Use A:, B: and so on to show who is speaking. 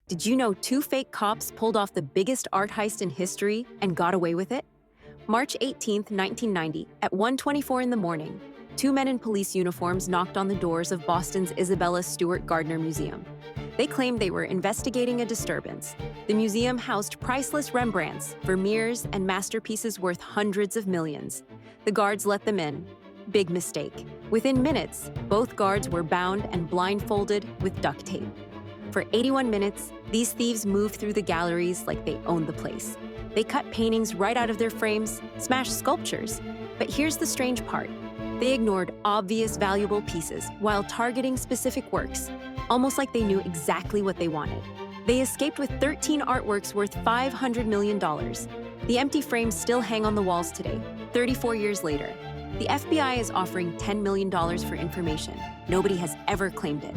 A: Did you know two fake cops pulled off the biggest art heist in history and got away with it? March 18, 1990, at 1:24 in the morning, two men in police uniforms knocked on the doors of Boston's Isabella Stewart Gardner Museum. They claimed they were investigating a disturbance. The museum housed priceless Rembrandts, Vermeers, and masterpieces worth hundreds of millions. The guards let them in. Big mistake. Within minutes, both guards were bound and blindfolded with duct tape. For 81 minutes, these thieves moved through the galleries like they owned the place. They cut paintings right out of their frames, smashed sculptures. But here's the strange part. They ignored obvious valuable pieces while targeting specific works, almost like they knew exactly what they wanted. They escaped with 13 artworks worth $500 million. The empty frames still hang on the walls today, 34 years later. The FBI is offering $10 million for information. Nobody has ever claimed it.